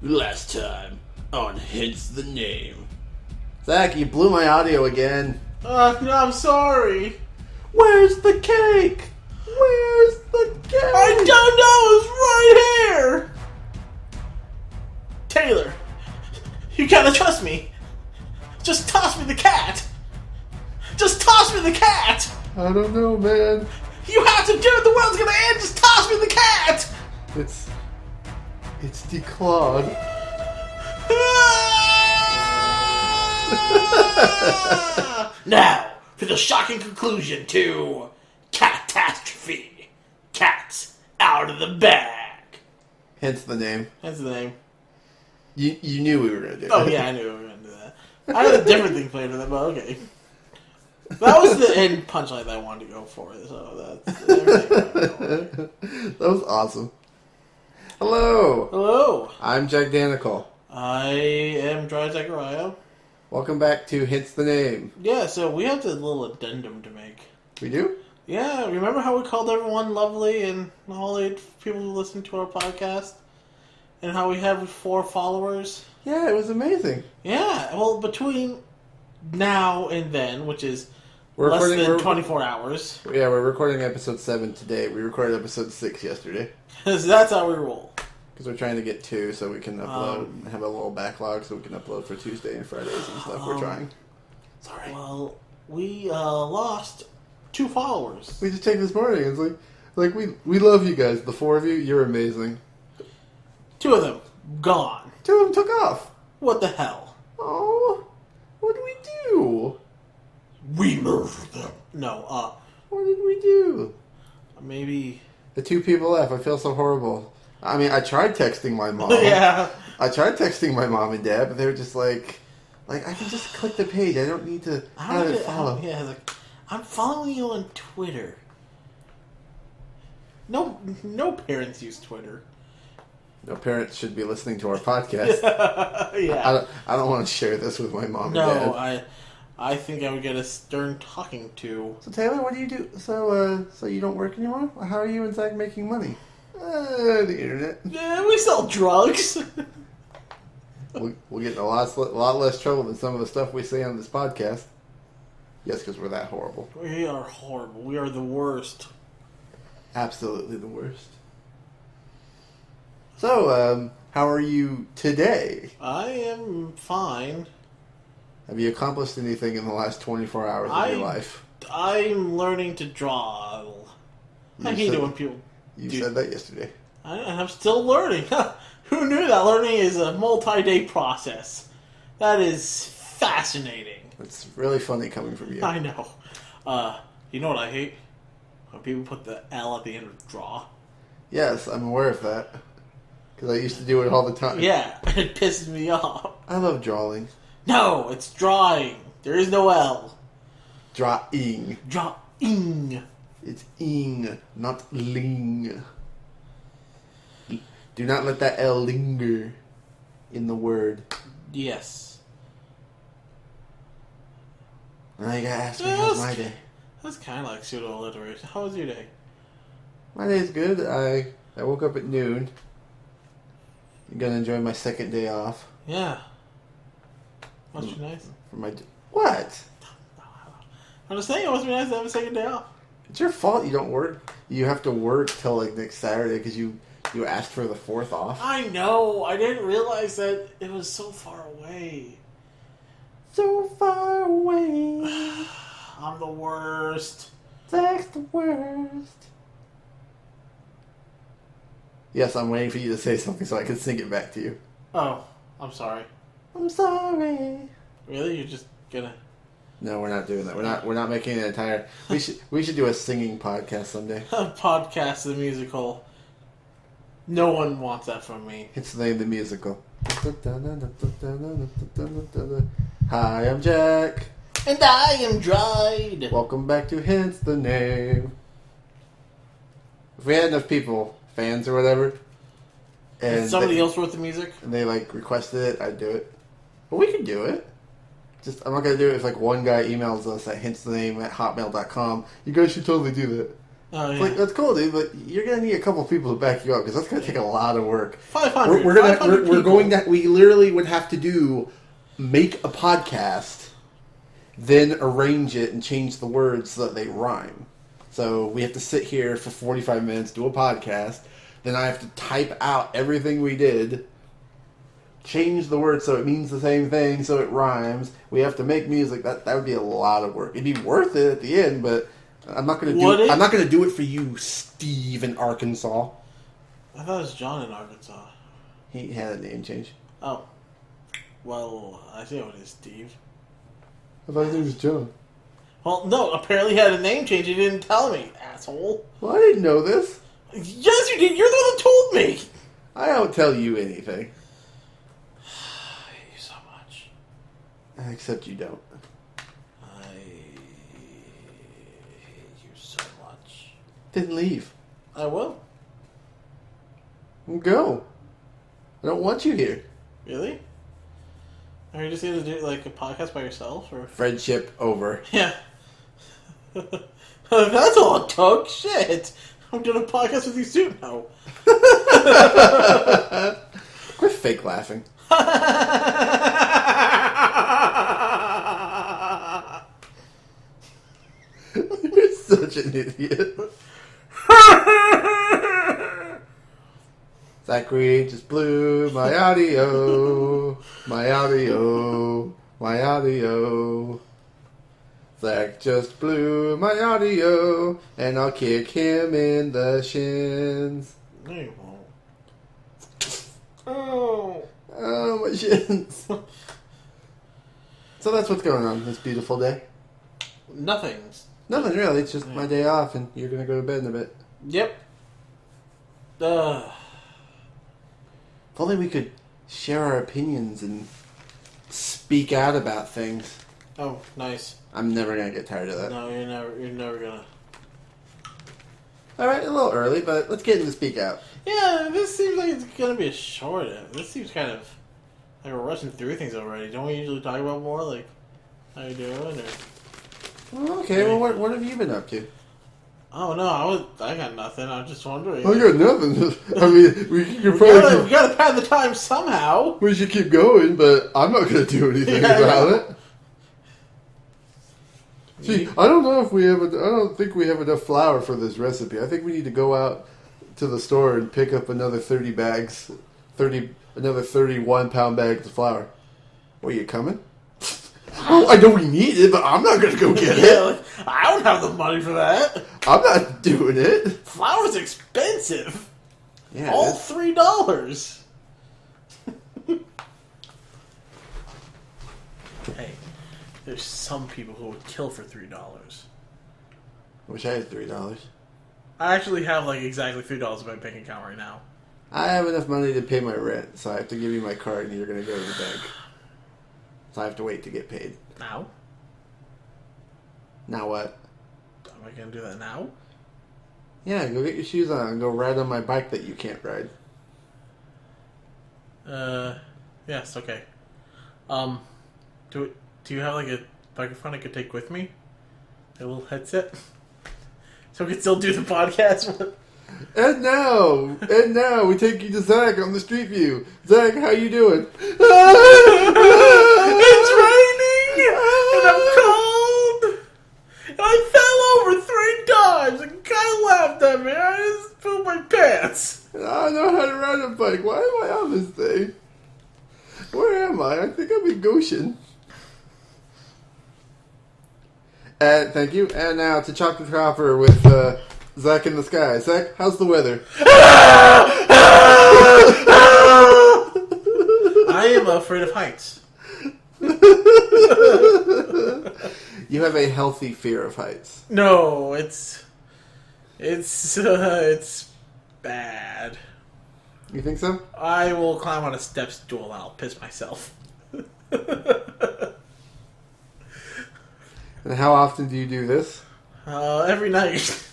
Last time on Hence the Name. Zach, you blew my audio again. I'm sorry. Where's the cake? Where's the cake? I don't know. It's right here. Taylor, you gotta trust me. Just toss me the cat. Just toss me the cat. I don't know, man. You have to do it. The world's gonna end. Just toss me the cat. It's declawed. Now, for the shocking conclusion to CAT-TASTROPHE. Cats out of the bag. Hence the name. That's the name. You knew we were going to do that. Oh, yeah, I knew we were going to do that. I had a different thing planned for that, but okay. That was the end punchline that I wanted to go for, so that's everything. That was awesome. Hello. Hello. I'm JaqDanical. I am Dry Zachariah. Welcome back to Hence the Name. Yeah, so we have this little addendum to make. We do? Yeah, remember how we called everyone lovely and all the people who listen to our podcast? And how we have 4 followers? Yeah, it was amazing. Yeah, well, between now and then, which is less than 24 hours. Yeah, we're recording episode 7 today. We recorded episode 6 yesterday. Because that's how we roll. Because we're trying to get 2 so we can upload and have a little backlog so we can upload for Tuesday and Fridays and stuff. We're trying. Sorry. Well, we lost 2 followers. We just checked this morning. It's like we love you guys. The 4 of you, you're amazing. 2 of them gone. 2 of them took off. What the hell? Oh, what did we do? We murdered them. No, What did we do? maybe. The 2 people left. I feel so horrible. I mean, I tried texting my mom. Yeah. I tried texting my mom and dad, but they were just like I can just click the page. I don't need to have it follow. Yeah, like, I'm following you on Twitter. No parents use Twitter. No parents should be listening to our podcast. Yeah. I don't want to share this with my mom and dad. No, I think I would get a stern talking to. So Taylor, what do you do? So you don't work anymore? How are you and Zach making money? The internet. Yeah, we sell drugs. We'll get in a lot less trouble than some of the stuff we say on this podcast. Yes, because we're that horrible. We are horrible. We are the worst. Absolutely the worst. So, how are you today? I am fine. Have you accomplished anything in the last 24 hours of your life? I'm learning to draw. I hate it when people... You said that yesterday. I'm still learning. Who knew that learning is a multi-day process? That is fascinating. It's really funny coming from you. I know. You know what I hate? When people put the L at the end of draw. Yes, I'm aware of that. Because I used to do it all the time. Yeah, it pisses me off. I love drawing. No, it's drawing. There is no L. Drawing. Drawing. It's ing, not ling. Do not let that L linger in the word. Yes. Now you gotta ask me how's my day. That's kind of like pseudo-alliteration. How was your day? My day's good. I woke up at noon. I'm gonna enjoy my second day off. Yeah. Must be nice. For my what? I'm just saying it must be nice to have a second day off. It's your fault you don't work. You have to work till like next Saturday because you asked for the 4th off. I know. I didn't realize that it was so far away. So far away. I'm the worst. Zach's the worst. Yes, I'm waiting for you to say something so I can sing it back to you. Oh, I'm sorry. I'm sorry. Really? You're just gonna... No, we're not doing that. We're not making an entire... We should do a singing podcast someday. A podcast, the musical. No one wants that from me. It's the name of the musical. Hi, I'm Jack. And I am dried. Welcome back to Hence the Name. If we had enough people, fans or whatever, and somebody else wrote the music, and they like requested it, I'd do it. But we could do it. Just I'm not gonna do it if like one guy emails us at HenceTheName@hotmail.com. You guys should totally do that. Oh, yeah. Like, that's cool, dude, but you're gonna need a couple people to back you up because that's gonna take a lot of work. 500. We literally would have to make a podcast, then arrange it and change the words so that they rhyme. So we have to sit here for 45 minutes, do a podcast, then I have to type out everything we did, change the words so it means the same thing, so it rhymes. We have to make music. That would be a lot of work. It'd be worth it at the end, but I'm not gonna do it for you, Steve in Arkansas. I thought it was John in Arkansas. He had a name change. Oh. Well, I see what it is, Steve. I thought his name was John. Well, no, apparently he had a name change. You didn't tell me, asshole. Well, I didn't know this. Yes, you did. You're the one that told me. I don't tell you anything. I hate you so much. Except you don't. I hate you so much. Then leave. I will. Go. I don't want you here. Really? Are you just going to do like a podcast by yourself, or Friendship over. Yeah. That's all it took. Shit. I'm doing a podcast with you soon now. Quit fake laughing. You're such an idiot. Zachary just blew my audio. My audio. My audio. Zach just blew my audio, and I'll kick him in the shins. No, you won't. Oh. Oh, my shins. So that's what's going on this beautiful day. Nothing Nothing really. It's just my day off, and you're going to go to bed in a bit. Yep. If only we could share our opinions and speak out about things. Oh, nice. I'm never going to get tired of that. No, you're never gonna. Alright, a little early, but let's get into Speak Out. Yeah, this seems like it's gonna be a short. This seems kind of like we're rushing through things already. Don't we usually talk about more, like how you doing, or? Well, okay, well, what have you been up to? Oh no, I got nothing. I'm just wondering. I got nothing. I mean, we gotta pad the time somehow. We should keep going, but I'm not going to do anything about it. See, I don't think we have enough flour for this recipe. I think we need to go out to the store and pick up another 30 bags, another 31-pound bags of flour. Are you coming? Oh, I know we need it, but I'm not going to go get it. Like, I don't have the money for that. I'm not doing it. Flour's expensive. Yeah, all $3. Hey, there's some people who would kill for $3. Wish I had $3. I actually have like exactly $3 in my bank account right now. I have enough money to pay my rent, so I have to give you my card, and you're going to go to the bank. So I have to wait to get paid. Now? Now what? Am I going to do that now? Yeah, go get your shoes on and go ride on my bike that you can't ride. Yes, okay. Do you have like a microphone I could take with me? A little headset? So we can still do the podcast? And now, we take you to Zach on the Street View. Zach, how you doing? It's raining! And I'm cold! And I fell over 3 times! And kind of laughed at me. I just filled my pants. I don't know how to ride a bike. Why am I on this thing? Where am I? I think I'm in Goshen. And thank you. And now to Chocolate Copper with Zach in the Sky. Zach, how's the weather? I am afraid of heights. You have a healthy fear of heights. No, it's bad. You think so? I will climb on a step stool and I'll piss myself. And how often do you do this? Every night.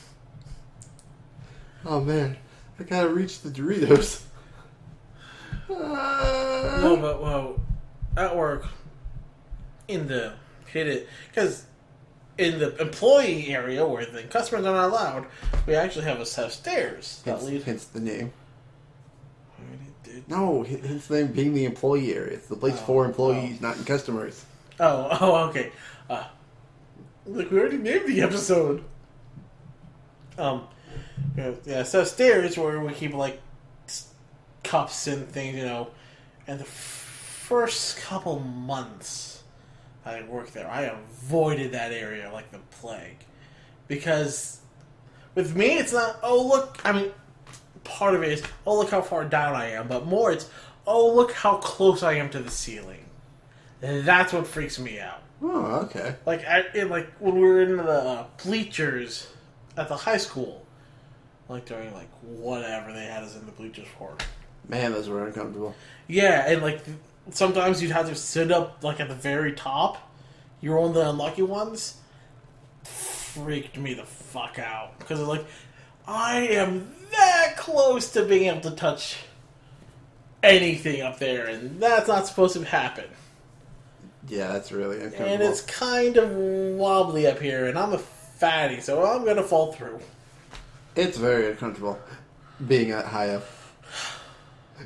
Oh man, I gotta reach the Doritos. No, but at work, hit it, because in the employee area where the customers are not allowed, we actually have a set of stairs that lead. Hence the name. No, hence the name being the employee area. It's the place for employees, not in customers. Okay. Look, we already named the episode. Yeah, so stairs where we keep like cups and things, And the first couple months I worked there, I avoided that area like the plague, because with me it's not. Oh look, I mean, part of it is look how far down I am, but more it's look how close I am to the ceiling. And that's what freaks me out. Oh, okay. Like when we were in the bleachers at the high school, like during like whatever they had us in the bleachers for. Man, those were uncomfortable. Yeah, and like sometimes you'd have to sit up like at the very top. You're one of the unlucky ones. Freaked me the fuck out because it's like I am that close to being able to touch anything up there, and that's not supposed to happen. Yeah, that's really uncomfortable. And it's kind of wobbly up here, and I'm a fatty, so I'm gonna fall through. It's very uncomfortable being that high up.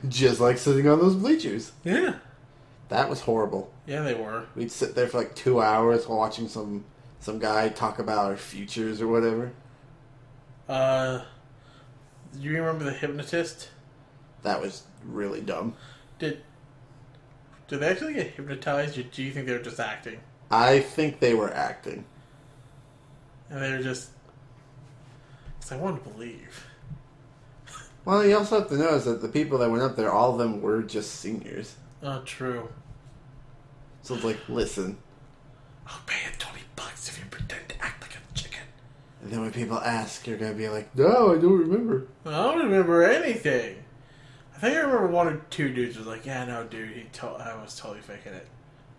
Just like sitting on those bleachers. Yeah. That was horrible. Yeah, they were. We'd sit there for like 2 hours watching some guy talk about our futures or whatever. Do you remember the hypnotist? That was really dumb. Did they actually get hypnotized, or do you think they were just acting? I think they were acting. And they were just... Because I wanted to believe. Well, you also have to notice that the people that went up there, all of them were just seniors. Oh, true. So it's like, listen. I'll pay you $20 if you pretend to act like a chicken. And then when people ask, you're going to be like, no, I don't remember. I don't remember anything. I think I remember one or two dudes was like, yeah, no, dude, I was totally faking it.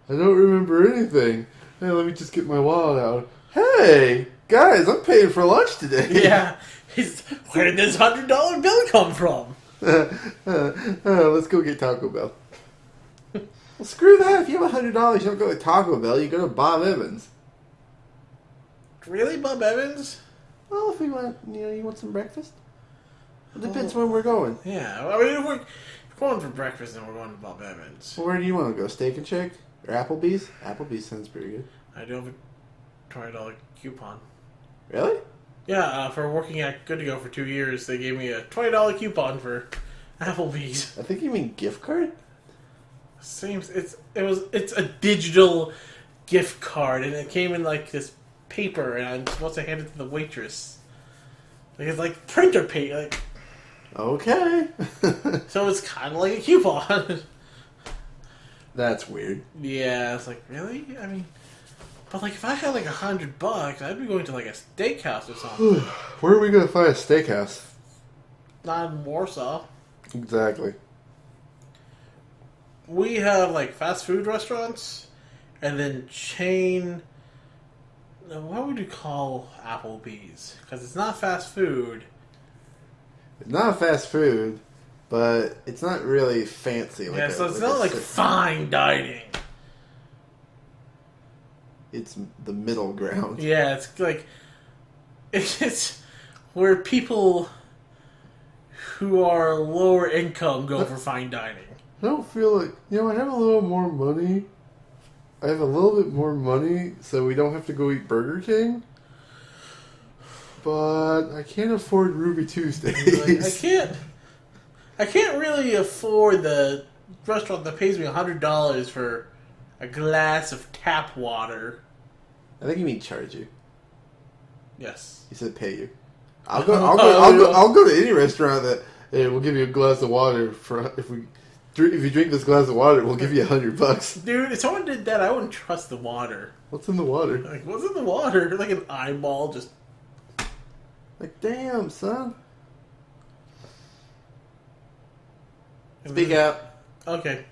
I don't remember anything. Hey, let me just get my wallet out. Hey, guys, I'm paying for lunch today. Yeah. Where did this $100 bill come from? Let's go get Taco Bell. Well, screw that. If you have $100, you don't go to Taco Bell. You go to Bob Evans. Really, Bob Evans? Well, if you want some breakfast? It depends when we're going. Yeah, I mean, if we're going for breakfast, then we're going to Bob Evans. Well, where do you want to go? Steak and Shake? Or Applebee's? Applebee's sounds pretty good. I do have a $20 coupon. Really? Yeah, for working at Good to Go for 2 years, they gave me a $20 coupon for Applebee's. I think you mean gift card? Seems it's a digital gift card, and it came in like this paper, and I'm supposed to hand it to the waitress. Like it's like printer paper. Like, okay. so it's kind of like a coupon. That's weird. Yeah, it's like, really? I mean, but like if I had like $100, I'd be going to like a steakhouse or something. Where are we going to find a steakhouse? Not in Warsaw. Exactly. We have like fast food restaurants, and then chain. What would you call Applebee's? Because it's not fast food. It's not fast food, but it's not really fancy. Yeah, so it's not like fine dining. It's the middle ground. Yeah, it's like it's where people who are lower income go for fine dining. I don't feel like, I have a little more money. I have a little bit more money, so we don't have to go eat Burger King. But I can't afford Ruby Tuesdays. Like, I can't really afford the restaurant that pays me $100 for a glass of tap water. I think you mean charge you. Yes. You said pay you. I'll go to any restaurant that will give you a glass of water for if you drink this glass of water, we'll give you $100. Dude, if someone did that, I wouldn't trust the water. What's in the water? Like, what's in the water? Like an eyeball, just... Like, damn, son. Speak out. Okay.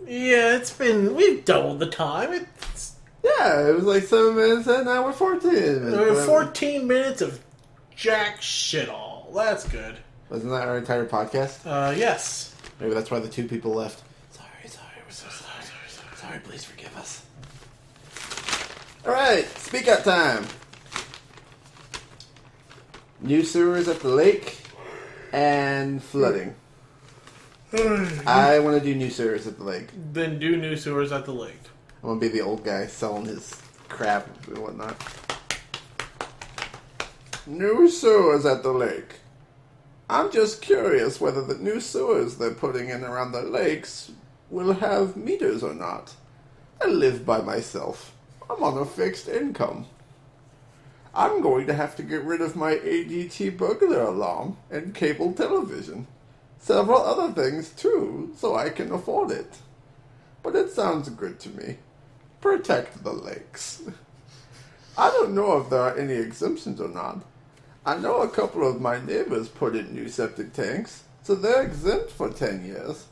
Yeah, we've doubled the time. Yeah, it was like 7 minutes, and now we're 14 minutes. We're 14 minutes of jack shit all. That's good. Wasn't that our entire podcast? Yes. Maybe that's why the 2 people left. Sorry, we're so sorry. Sorry, please forgive us. Alright, speak out time. New sewers at the lake and flooding. I want to do new sewers at the lake. Then do new sewers at the lake. I want to be the old guy selling his crap and whatnot. New sewers at the lake. I'm just curious whether the new sewers they're putting in around the lakes will have meters or not. I live by myself. I'm on a fixed income. I'm going to have to get rid of my ADT burglar alarm and cable television. Several other things too, so I can afford it. But it sounds good to me. Protect the lakes. I don't know if there are any exemptions or not. I know a couple of my neighbors put in new septic tanks, so they're exempt for 10 years.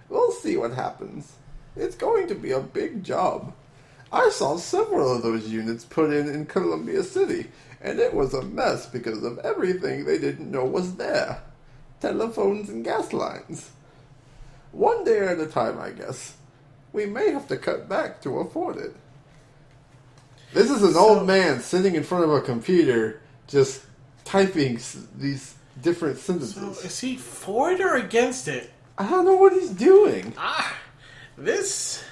We'll see what happens. It's going to be a big job. I saw several of those units put in Columbia City, and it was a mess because of everything they didn't know was there. Telephones and gas lines. One day at a time, I guess. We may have to cut back to afford it. This is an old man sitting in front of a computer just typing these different sentences. So is he for it or against it? I don't know what he's doing. This...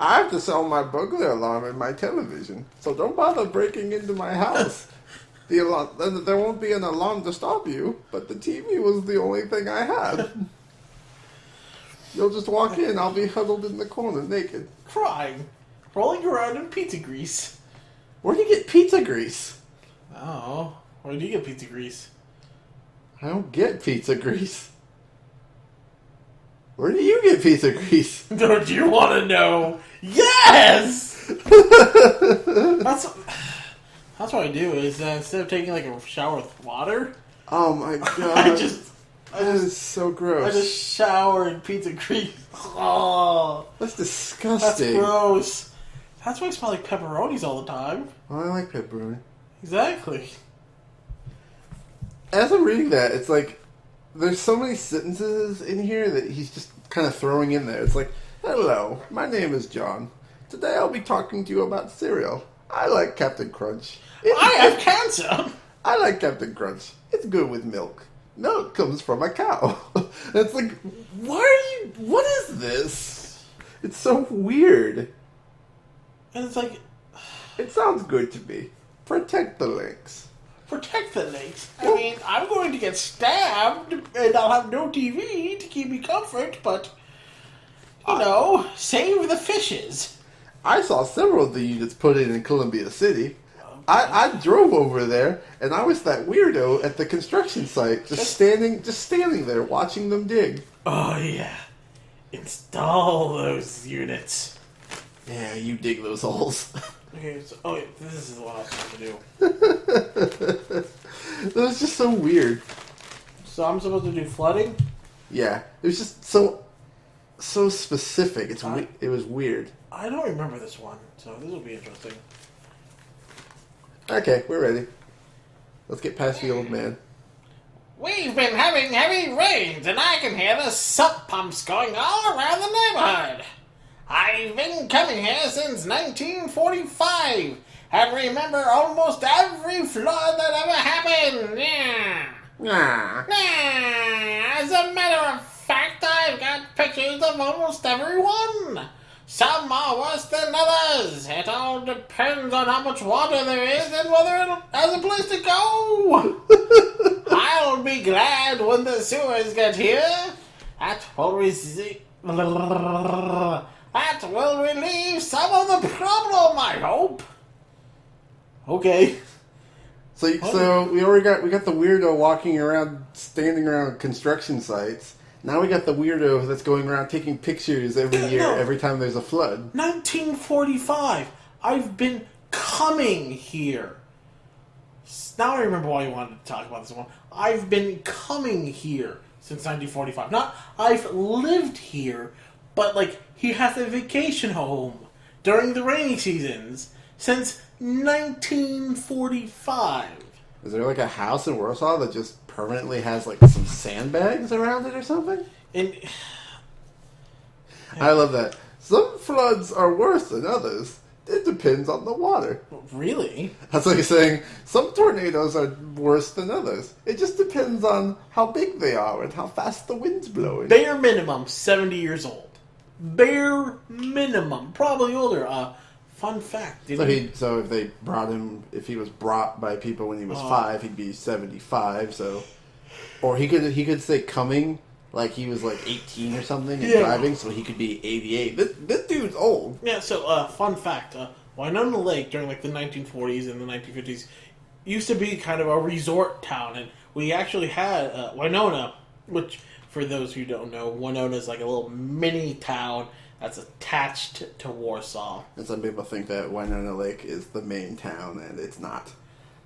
I have to sell my burglar alarm and my television, so don't bother breaking into my house. The alarm, there won't be an alarm to stop you, but the TV was the only thing I had. You'll just walk in, I'll be huddled in the corner naked. Crying. Rolling around in pizza grease. Where do you get pizza grease? Oh, where do you get pizza grease? I don't get pizza grease. Where do you get pizza grease? Don't you want to know? Yes! That's what I do, is instead of taking like a shower with water... Oh my god. That is so gross. I just shower in pizza grease. Oh, that's disgusting. That's gross. That's why I smell like pepperonis all the time. Well, I like pepperoni. Exactly. As I'm reading that, it's like, there's so many sentences in here that he's just kind of throwing in there. It's like, hello, my name is John. Today I'll be talking to you about cereal. I like Captain Crunch. I have cancer. I like Captain Crunch. It's good with milk. Milk comes from a cow. It's like, what is this? It's so weird. And it's like... It sounds good to me. Protect the lakes. Protect the lakes? I mean, I'm going to get stabbed, and I'll have no TV to keep me comfort, but... You know, save the fishes. I saw several of the units put in Columbia City. I drove over there, and I was that weirdo at the construction site, just standing there watching them dig. Oh yeah, install those units. Yeah, you dig those holes. Okay, so, this is what I was supposed to do. That was just so weird. So I'm supposed to do flooding? Yeah, it was just so specific. It was weird. I don't remember this one, so this will be interesting. Okay, we're ready. Let's get past the old man. We've been having heavy rains, and I can hear the sump pumps going all around the neighborhood. I've been coming here since 1945, and remember almost every flood that ever happened. Yeah. As a matter of fact, I've got pictures of almost every one. Some are worse than others. It all depends on how much water there is and whether it has a place to go. I'll be glad when the sewers get here. That will relieve some of the problem, I hope. Okay. So we got the weirdo walking around, standing around construction sites. Now we got the weirdo that's going around taking pictures every year, every time there's a flood. 1945. I've been coming here. Now I remember why you wanted to talk about this one. I've been coming here since 1945. Not I've lived here, but like he has a vacation home during the rainy seasons since 1945. Is there like a house in Warsaw that just permanently has like some sandbags around it or something? I love that. Some floods are worse than others. It depends on the water. Really? That's like saying some tornadoes are worse than others. It just depends on how big they are and how fast the wind's blowing. Bare minimum, 70 years old. Bare minimum. Probably older. Fun fact. So if they brought him, if he was brought by people when he was 5, he'd be 75. So, or he could say coming like he was like 18 or something and driving, so he could be 88. This dude's old. Yeah. So fun fact. Winona Lake during like the 1940s and the 1950s used to be kind of a resort town, and we actually had Winona, which for those who don't know, Winona is like a little mini town that's attached to Warsaw. And some people think that Winona Lake is the main town, and it's not.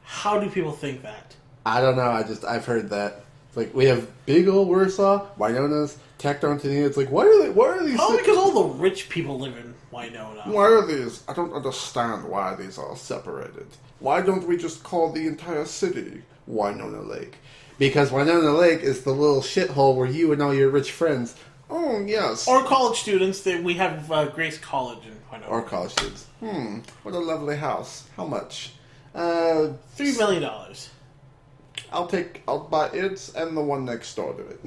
How do people think that? I don't know. I've heard that. It's like we have big old Warsaw, Winona's tacked onto the. It's like why are these? Probably because all the rich people live in Winona. Why are these? I don't understand why these are separated. Why don't we just call the entire city Winona Lake? Because Winona Lake is the little shithole where you and all your rich friends. Oh, yes. Or college students. That we have Grace College in Winona. Or college students. What a lovely house. How much? $3 million. I'll buy it and the one next door to it.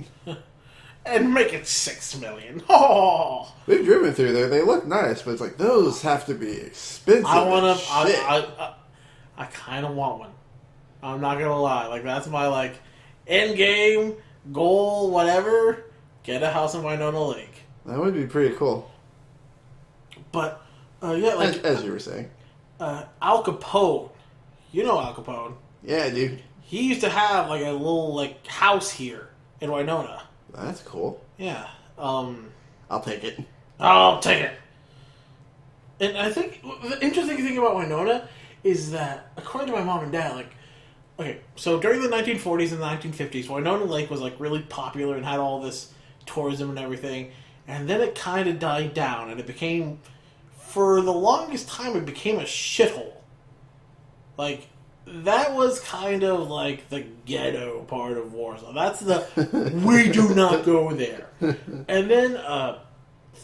And make it $6 million. Oh! We've driven through there. They look nice, but it's like, those have to be expensive. I kind of want one. I'm not going to lie. Like, that's my, end game, goal, whatever. Get a house in Winona Lake. That would be pretty cool. But, as you were saying. Al Capone. You know Al Capone. Yeah, dude. He used to have, a little, house here in Winona. That's cool. Yeah. I'll take it. I'll take it. And I think the interesting thing about Winona is that, according to my mom and dad, okay, so during the 1940s and the 1950s, Winona Lake was, really popular and had all this tourism and everything, and then it kind of died down, and it became, for the longest time, it became a shithole. That was kind of the ghetto part of Warsaw. That's we do not go there. And then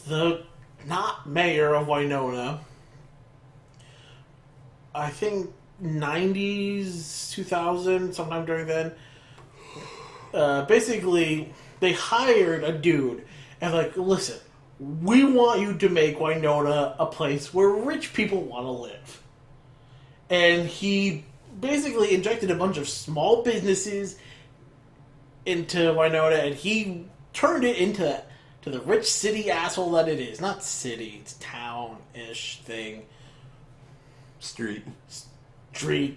the not mayor of Winona, I think 90s, 2000, sometime during then, basically they hired a dude and listen, we want you to make Winona a place where rich people want to live. And he basically injected a bunch of small businesses into Winona, and he turned it into the rich city asshole that it is. Not city, it's town-ish thing. Street,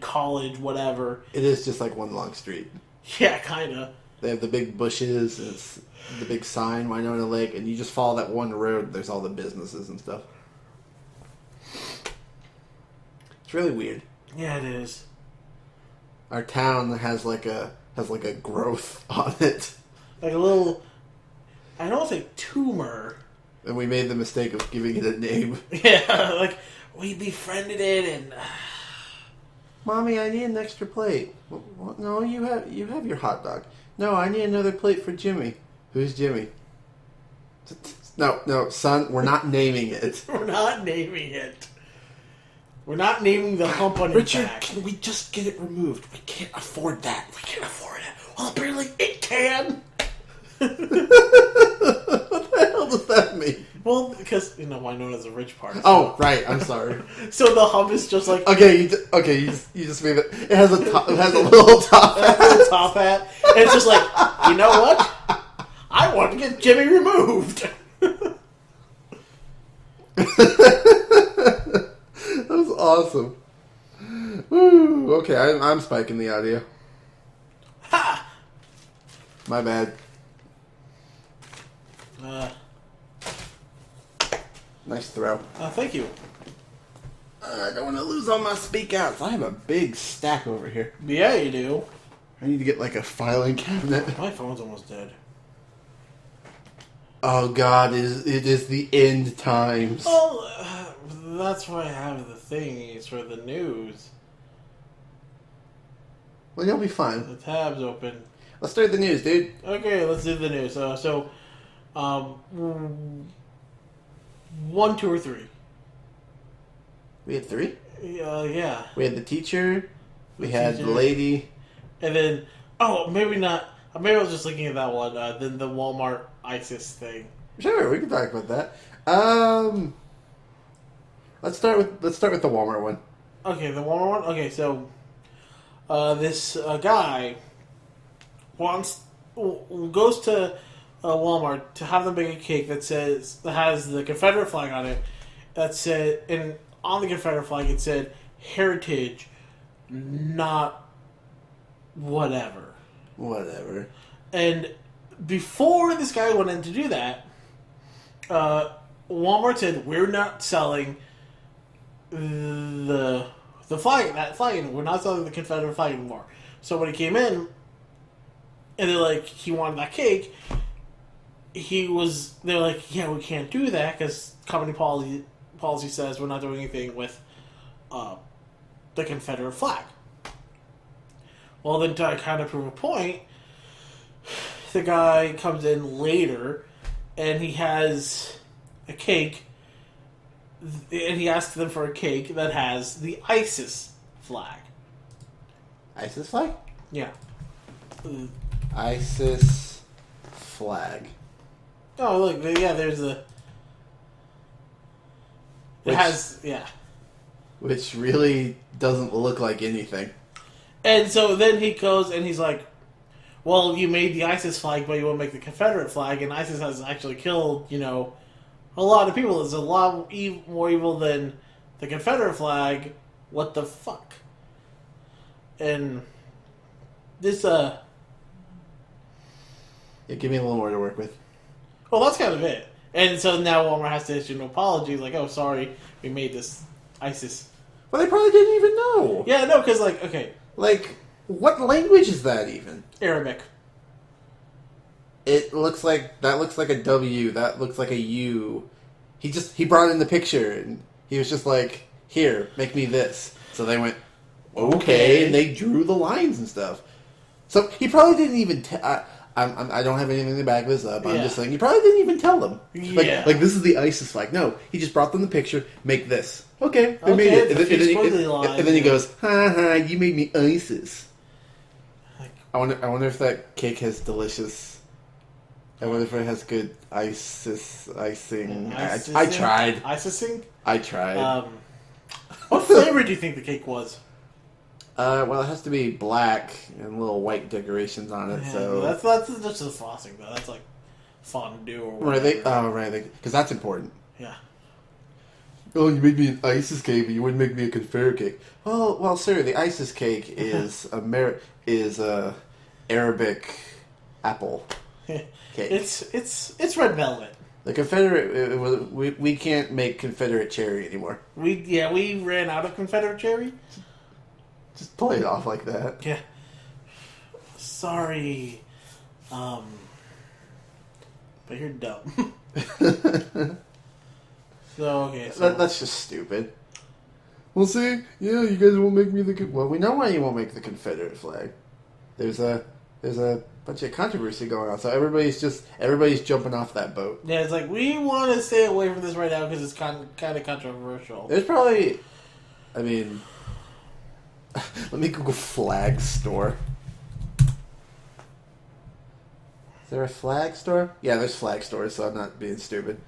college, whatever. It is just like one long street. Yeah, kind of. They have the big bushes, and it's the big sign, Winona Lake, and you just follow that one road, there's all the businesses and stuff. It's really weird. Yeah, it is. Our town has a growth on it. Like a little, I don't want to say tumor. And we made the mistake of giving it a name. Yeah, we befriended it and... Mommy, I need an extra plate. What? No, you have your hot dog. No, I need another plate for Jimmy. Who's Jimmy? No, son, we're not naming it. We're not naming it. We're not naming the hump on his back. Richard, can we just get it removed? We can't afford that. We can't afford it. Well, apparently it can. What the hell does that mean? Well, because, Winona's a rich part. So. Oh, right. I'm sorry. So the hump is just Okay, you just made it. It has a top. It has a little top hat. It has a little top hat. And it's just you know what? I want to get Jimmy removed. That was awesome. Woo. Okay, I'm spiking the audio. Ha! My bad. Nice throw. Thank you. I don't want to lose all my speak outs. I have a big stack over here. Yeah, you do. I need to get a filing cabinet. My phone's almost dead. Oh God, it is the end times. Well, that's why I have the thingies for the news. Well, you'll be fine. The tab's open. Let's start the news, dude. Okay, let's do the news. So, 1, 2, or 3. We had 3? Yeah. We had the teacher, we had the lady. And then, maybe not. Maybe I was just looking at that one. Then the Walmart ISIS thing. Sure, we can talk about that. Let's start with the Walmart one. Okay, the Walmart one? Okay, so this guy goes to Walmart to have them make a cake that has the Confederate flag on it. That said, and on the Confederate flag it said heritage, not whatever. Whatever. And before this guy went in to do that, Walmart said, we're not selling the flag, that flag anymore. We're not selling the Confederate flag anymore. So when he came in, and they're like, he wanted that cake, they're like, yeah, we can't do that because company policy says we're not doing anything with the Confederate flag. Well, then to kind of prove a point, the guy comes in later, and he has a cake, and he asks them for a cake that has the ISIS flag. ISIS flag? Yeah. ISIS flag. Oh, look, yeah, there's a... It has, yeah. Which really doesn't look like anything. And so then he goes and he's like, well, you made the ISIS flag, but you won't make the Confederate flag, and ISIS has actually killed, a lot of people. It's a lot more evil than the Confederate flag. What the fuck? And this, Yeah, give me a little more to work with. well, that's kind of it. And so now Walmart has to issue an apology, like, oh, sorry, we made this ISIS. Well, they probably didn't even know. Yeah, no, because, okay. What language is that even? Arabic. That looks like a W. That looks like a U. He brought in the picture, and he was just like, here, make me this. So they went, okay, and they drew the lines and stuff. So he probably didn't even I don't have anything to back this up. I'm just saying, he probably didn't even tell them. Yeah. Like, this is the ISIS flag. No, he just brought them the picture, make this. Okay, they made it. And then he goes, ha ha, you made me ISIS. I wonder if that cake has delicious... I wonder if it has good icing. I tried. Icing? I tried. What flavor do you think the cake was? Well, it has to be black and little white decorations on it. Yeah, so that's just the frosting though. That's like fondue or whatever. Right. Because that's important. Yeah. Oh, you made me an ISIS cake, but you wouldn't make me a Confederate cake. Well, sir, the ISIS cake is Arabic apple cake. It's red velvet. The Confederate, we can't make Confederate cherry anymore. We ran out of Confederate cherry. Just play it off like that. Yeah. Sorry. But you're dumb. So that's just stupid. Well, see, yeah, you guys won't make me well, we know why you won't make the Confederate flag. There's a bunch of controversy going on, so everybody's jumping off that boat. Yeah, it's like we want to stay away from this right now because it's kind of controversial. There's probably, let me Google flag store. Is there a flag store? Yeah, there's flag stores, so I'm not being stupid.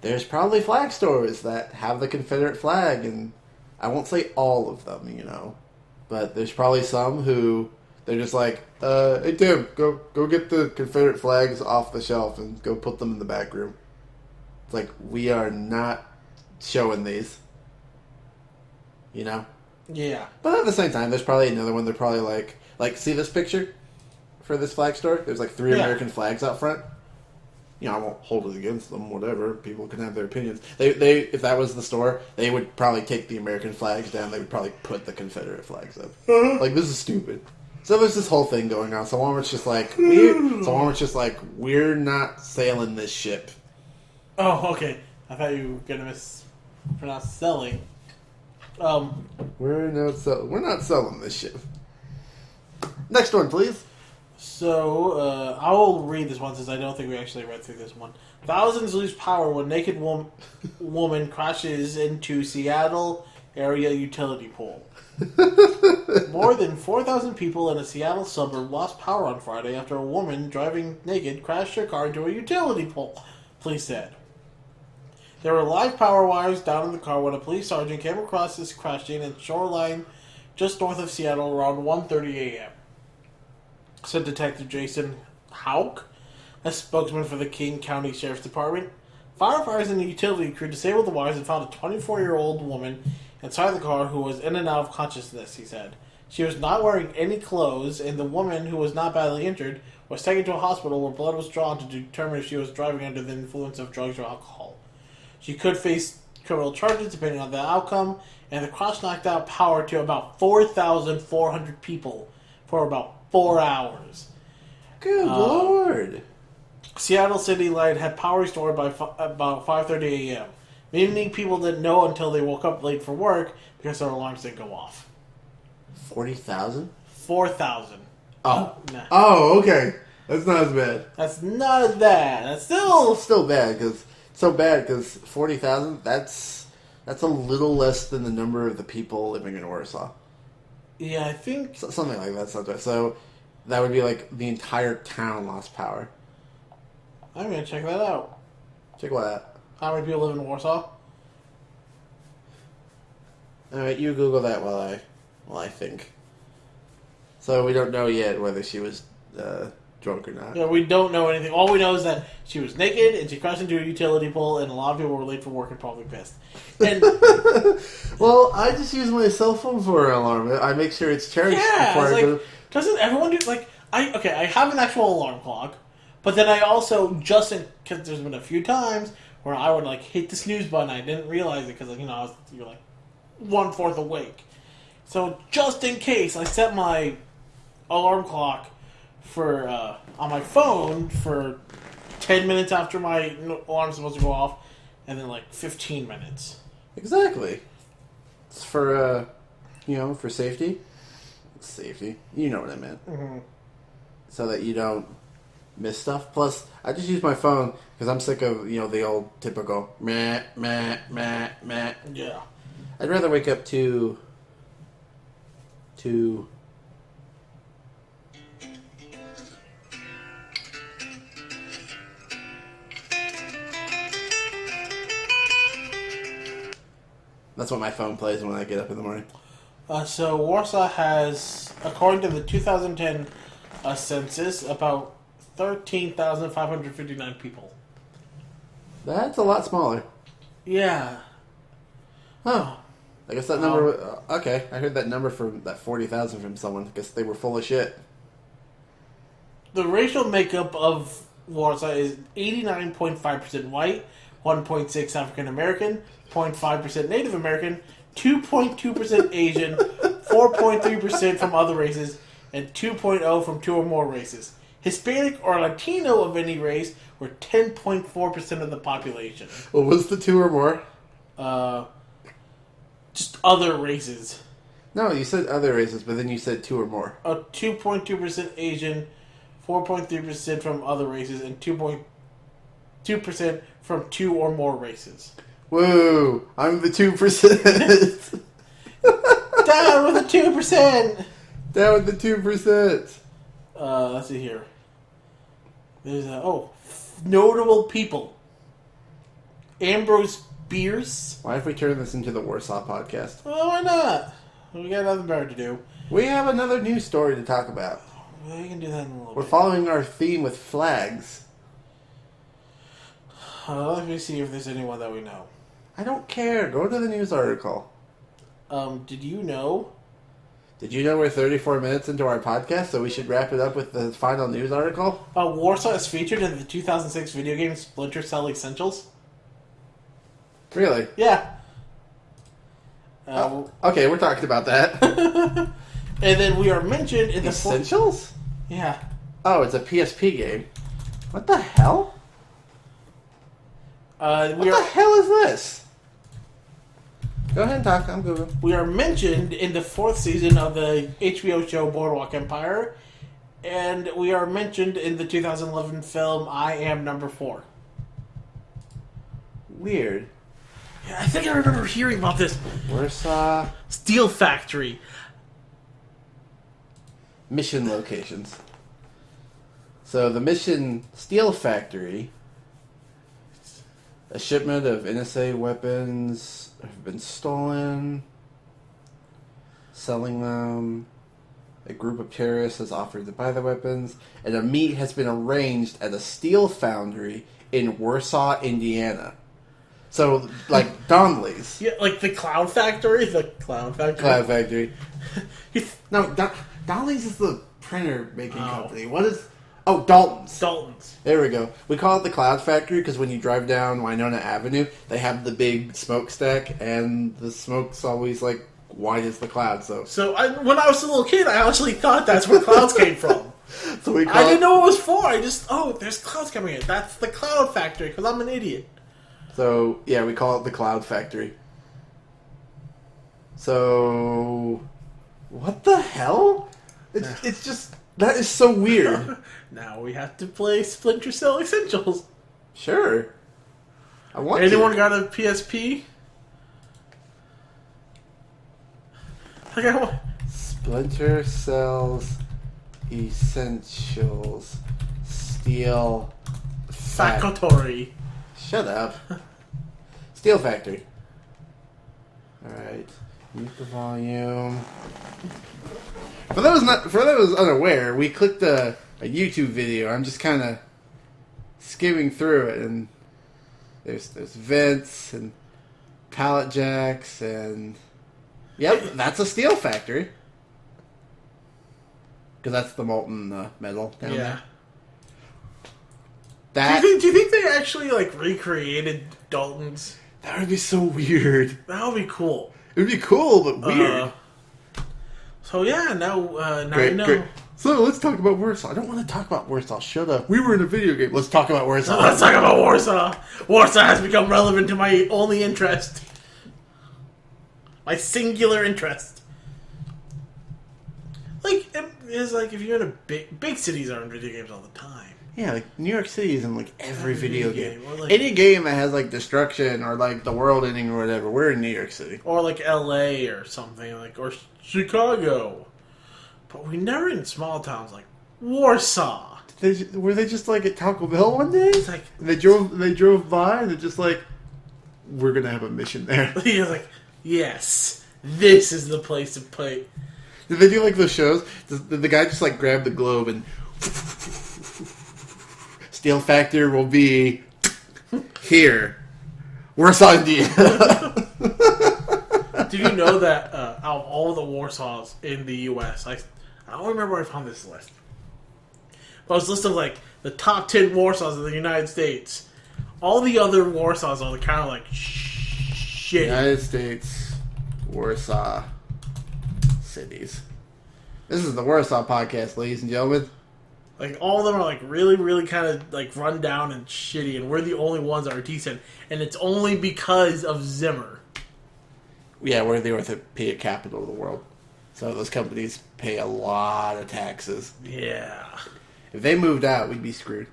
There's probably flag stores that have the Confederate flag, and I won't say all of them, but there's probably some who they're just like, hey Tim, go get the Confederate flags off the shelf and go put them in the back room. It's like, we are not showing these, Yeah. But at the same time, there's probably another one. They're probably like, see this picture for this flag store? There's like 3 American flags out front. I won't hold it against them. Whatever, people can have their opinions. They if that was the store, they would probably take the American flags down. They would probably put the Confederate flags up. Like, this is stupid. So there's this whole thing going on. So Walmart's just like, we're not sailing this ship. Oh, okay. I thought you were gonna mispronounce selling. We're not selling this ship. Next one, please. So, I will read this one since I don't think we actually read through this one. Thousands lose power when naked woman crashes into Seattle area utility pole. More than 4,000 people in a Seattle suburb lost power on Friday after a woman driving naked crashed her car into a utility pole, police said. There were live power wires down in the car when a police sergeant came across this crash scene in Shoreline, just north of Seattle, around 1:30 a.m., said Detective Jason Hauk, a spokesman for the King County Sheriff's Department. Firefighters and the utility crew disabled the wires and found a 24-year-old woman inside the car who was in and out of consciousness, he said. She was not wearing any clothes, and the woman, who was not badly injured, was taken to a hospital where blood was drawn to determine if she was driving under the influence of drugs or alcohol. She could face criminal charges depending on the outcome, and the crash knocked out power to about 4,400 people for about 4 hours. Good Lord. Seattle City Light had power restored by about 5:30 a.m. Many people didn't know until they woke up late for work because their alarms didn't go off. 40,000? 4,000. Oh. Nah. Oh, okay. That's not as bad. That's not as bad. That's still bad because 40,000. That's a little less than the number of the people living in Warsaw. Yeah, I think Something like that. So that would be like the entire town lost power. I'm gonna check that out. Check what out. How many people live in Warsaw? All right, you Google that while I think. So we don't know yet whether she was drunk or not. Yeah, we don't know anything. All we know is that she was naked and she crashed into a utility pole, and a lot of people were late for work and probably pissed. And well, I just use my cell phone for an alarm. I make sure it's charged before I go. Doesn't everyone do I have an actual alarm clock, but then I also because there's been a few times where I would hit the snooze button. I didn't realize it because you're 1/4 awake. So just in case, I set my alarm clock for on my phone for 10 minutes after my alarm's supposed to go off, and then 15 minutes. Exactly. It's for for safety. Safety. You know what I meant. Mm-hmm. So that you don't miss stuff. Plus, I just use my phone because I'm sick of the old typical meh meh meh meh. Yeah. I'd rather wake up to. That's what my phone plays when I get up in the morning. So Warsaw has, according to the 2010 census, about 13,559 people. That's a lot smaller. Yeah. Huh. I guess that number... okay, I heard that number from that 40,000 from someone. I guess they were full of shit. The racial makeup of Warsaw is 89.5% white, 1.6% African American, 0.5% Native American, 2.2% Asian, 4.3% from other races, and 2.0% from 2 or more races. Hispanic or Latino of any race were 10.4% of the population. What was the 2 or more? Just other races. No, you said other races, but then you said 2 or more. 2.2% Asian, 4.3% from other races, and 2.2% from 2 or more races. Whoa, I'm the 2%. Down with the 2%! Down with the 2%. Let's see here. There's notable people. Ambrose Bierce. Why if we turn this into the Warsaw podcast? Well, why not? We got nothing better to do. We have another news story to talk about. Well, we can do that in a little We're bit. following our theme with flags. Let me see if there's anyone that we know. I don't care. Go to the news article. Did you know? Did you know we're 34 minutes into our podcast, so we should wrap it up with the final news article? Warsaw is featured in the 2006 video game Splinter Cell Essentials. Really? Yeah. Okay, we're talking about that. And then we are mentioned in the... Essentials? Yeah. Oh, it's a PSP game. What the hell? What the hell is this? Go ahead and talk. I'm Googling. We are mentioned in the 4th season of the HBO show Boardwalk Empire, and we are mentioned in the 2011 film I Am Number 4. Weird. I think I remember hearing about this. Warsaw Steel factory. mission locations. So the mission steel factory. A shipment of NSA weapons have been stolen. Selling them. A group of terrorists has offered to buy the weapons, and a meet has been arranged at a steel foundry in Warsaw, Indiana. So, like Donnelly's. Yeah, like the Cloud Factory? The Cloud Factory? Cloud Factory. No, Donnelly's is the printer making company. What is... Oh, Dalton's. Dalton's. There we go. We call it the Cloud Factory because when you drive down Winona Avenue, they have the big smokestack, and the smoke's always, like, white as the cloud, so... When I was a little kid, I actually thought that's where clouds came from. So we I didn't know what it was for. I just, there's clouds coming in. That's the Cloud Factory, because I'm an idiot. So, yeah, we call it the Cloud Factory. So... What the hell? It's just... That is so weird. Now we have to play Splinter Cell Essentials. Sure. I want Anyone to. got a PSP? Splinter Cells Essentials Steel Factory. Shut up. Steel Factory. Alright. Mute the volume. For those unaware, we clicked a YouTube video. I'm just kind of skimming through it, and there's vents and pallet jacks and yep, that's a steel factory. Because that's the molten metal down there. That, Do you think they actually recreated Dalton's? that would be so weird. That would be cool. It would be cool, but weird. So yeah, now Great, you know. great. So let's talk about Warsaw. I don't want to talk about Warsaw. Shut up. We were in a video game. Let's talk about Warsaw. Let's talk about Warsaw. Warsaw has become relevant to my only interest. My singular interest. If you're in a big cities are in video games all the time. Yeah, like New York City is in every video game. Or Any game that has destruction or the world ending or whatever, we're in New York City. Or LA or something or Chicago. But we never in small towns like Warsaw. Were they just at Taco Bell one day? It's They drove by and they're just we're gonna have a mission there. he was yes, this is the place to play. Did they do those shows? Did the guy just grab the globe and Steel Factor will be here, Warsaw, Indiana. Did you know that out of all the Warsaws in the U.S., I don't remember where I found this list, but it was a list of the top 10 Warsaws in the United States. All the other Warsaws are kind of shit. United States, Warsaw cities. This is the Warsaw podcast, ladies and gentlemen. All of them are really, really kind of run down and shitty, and we're the only ones that are decent, and it's only because of Zimmer. Yeah, we're the orthopedic capital of the world. So those companies pay a lot of taxes. Yeah. If they moved out, we'd be screwed.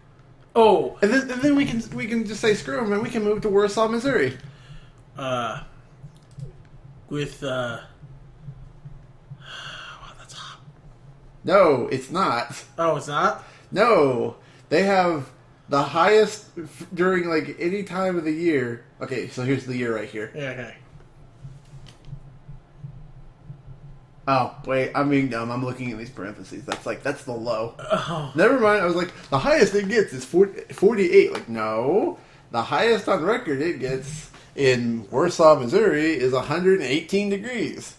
Oh. And then we can just say screw them and we can move to Warsaw, Missouri. Wow, that's hot. No, it's not. Oh, it's not? No. They have the highest during any time of the year. Okay, so here's the year right here. Yeah, okay. Oh, wait, I'm being dumb. I'm looking at these parentheses. That's the low. Oh. Never mind. I was the highest it gets is 48. No. The highest on record it gets in Warsaw, Missouri is 118 degrees.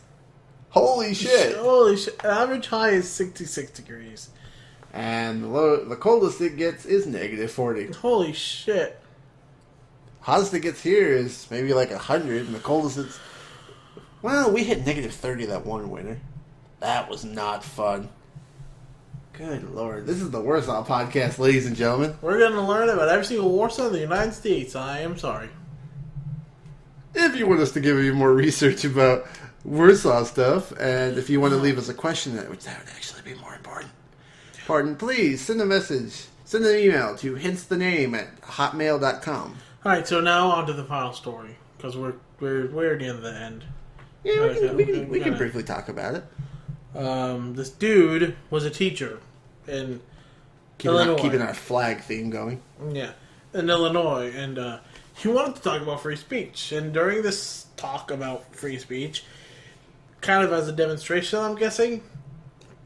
Holy shit. Holy shit. Average high is 66 degrees. And the coldest it gets is negative 40. Holy shit. Hottest it gets here is maybe 100, and the coldest it's... Well, we hit negative 30 that one winter. That was not fun. Good lord. This is the Warsaw podcast, ladies and gentlemen. We're going to learn about every single Warsaw in the United States. I am sorry. If you want us to give you more research about Warsaw stuff, and if you want to leave us a question, which that would actually be more important, please send a message. Send an email to HenceTheName@hotmail.com. Alright, so now on to the final story. because we're near the end. Yeah, we Okay, can briefly talk about it. This dude was a teacher in Illinois. Keeping our flag theme going. Yeah, in Illinois, and he wanted to talk about free speech. And during this talk about free speech, kind of as a demonstration, I'm guessing,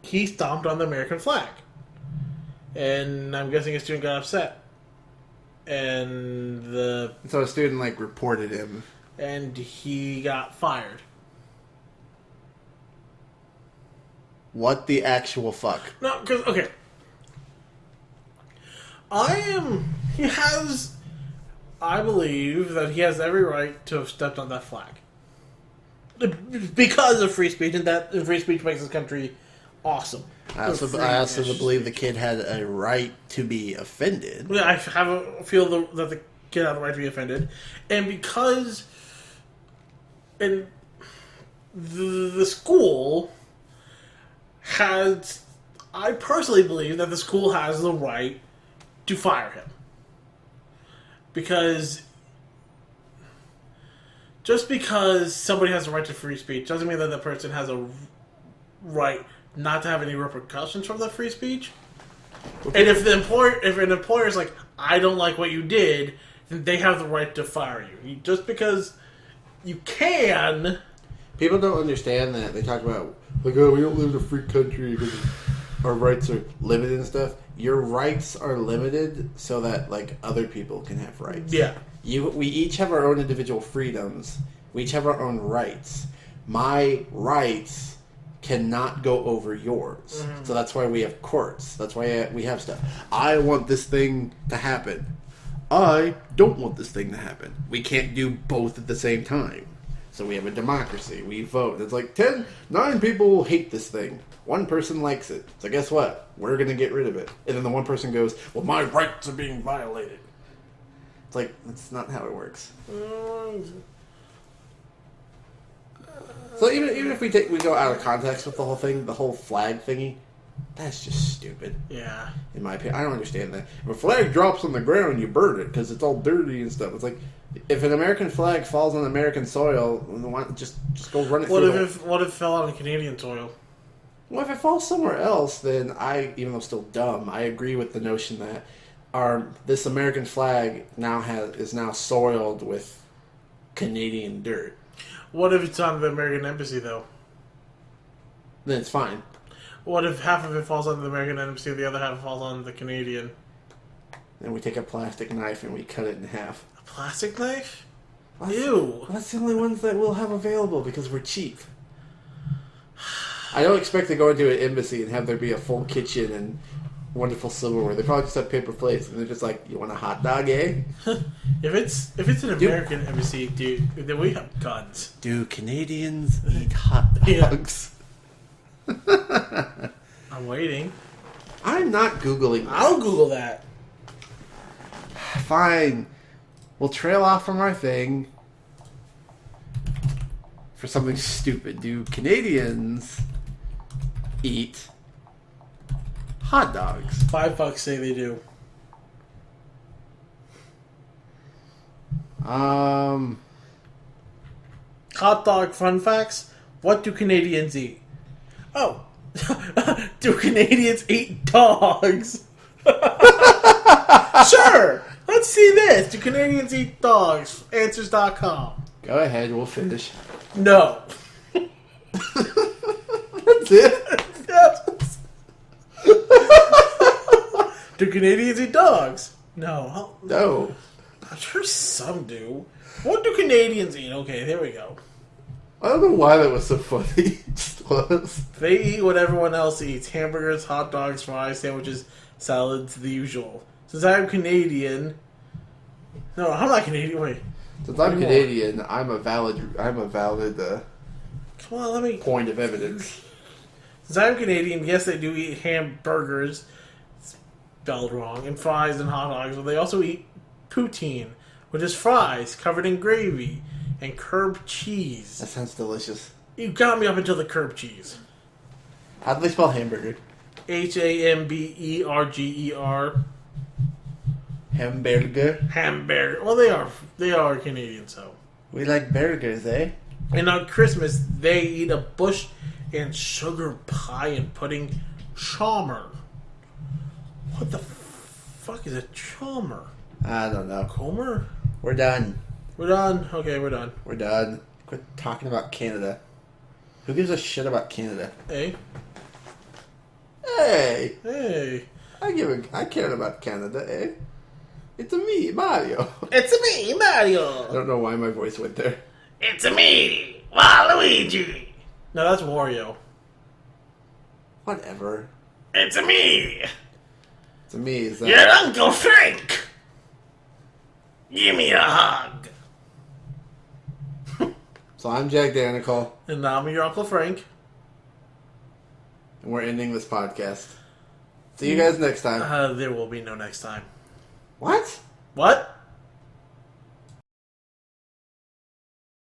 he stomped on the American flag. And I'm guessing a student got upset. And So a student, reported him. And he got fired. What the actual fuck? No, because, okay. I believe that he has every right to have stepped on that flag. Because of free speech, and that free speech makes this country awesome. I also believe the kid had a right to be offended. Yeah, I feel that the kid had a right to be offended. And because the school has... I personally believe that the school has the right to fire him. Because just because somebody has a right to free speech doesn't mean that the person has a right not to have any repercussions from the free speech. And if an employer is like, I don't like what you did, then they have the right to fire you. Just because you can. People don't understand that. They talk about, we don't live in a free country because our rights are limited and stuff. Your rights are limited so that, other people can have rights. Yeah. We each have our own individual freedoms. We each have our own rights. My rights cannot go over yours. Mm-hmm. So that's why we have courts. That's why we have stuff. I want this thing to happen. I don't want this thing to happen. We can't do both at the same time. So we have a democracy. We vote. It's 9 people hate this thing. One person likes it. So guess what? We're going to get rid of it. And then the one person goes, well, my rights are being violated. It's that's not how it works. So even if we go out of context with the whole thing, the whole flag thingy, that's just stupid. Yeah. In my opinion. I don't understand that. If a flag drops on the ground, you burn it because it's all dirty and stuff. It's if an American flag falls on American soil, just go run it through. What if it fell on Canadian soil? Well, if it falls somewhere else, then even though it's still dumb, I agree with the notion that this American flag is now soiled with Canadian dirt. What if it's on the American embassy, though? Then it's fine. What if half of it falls on the American embassy, the other half falls on the Canadian? Then we take a plastic knife and we cut it in half. A plastic knife? Well, Ew. That's the only ones that we'll have available because we're cheap. I don't expect to go into an embassy and have there be a full kitchen and wonderful silverware. They probably just have paper plates, and they're just you want a hot dog, eh? If it's an American embassy, dude, then we have guns. Do Canadians eat hot dogs? I'm waiting. I'm not Googling that. I'll Google that. Fine. We'll trail off from our thing for something stupid. Do Canadians eat hot dogs? $5 say they do. Hot dog fun facts. What do Canadians eat? Oh. Do Canadians eat dogs? Sure. Let's see this. Do Canadians eat dogs? Answers.com. Go ahead. We'll finish. No. That's it. Yes. Do Canadians eat dogs? No. No. I'm sure some do. What do Canadians eat? Okay, there we go. I don't know why that was so funny. It just was. They eat what everyone else eats. Hamburgers, hot dogs, fries, sandwiches, salads, the usual. Since I'm Canadian... No, I'm not Canadian. Wait. Since I'm Canadian, I'm a valid Come on, let me... point of evidence. Since I'm Canadian, yes, they do eat hamburgers, spelled wrong, and fries and hot dogs, but they also eat poutine, which is fries covered in gravy and curb cheese. That sounds delicious. You got me up until the curb cheese. How do they spell hamburger? Hamberger. Hamburger. Hamburger. Well, they are Canadian, so We like burgers, eh? And on Christmas, they eat a bush and sugar pie and pudding chommer. What the fuck is a chommer? I don't know. Comer? We're done. We're done. Okay, we're done. We're done. Quit talking about Canada. Who gives a shit about Canada? Hey. Hey! Hey. I care about Canada, eh? It's a me, Mario. It's me, I Mario. don't know why my voice went there. It's me, Waluigi. No, that's Wario. Whatever. It's me, It's a me, is that... your Uncle Frank. Give me a hug. So I'm JaqDanical, And now I'm your Uncle Frank. and we're ending this podcast. See you guys next time. There will be no next time. What? What?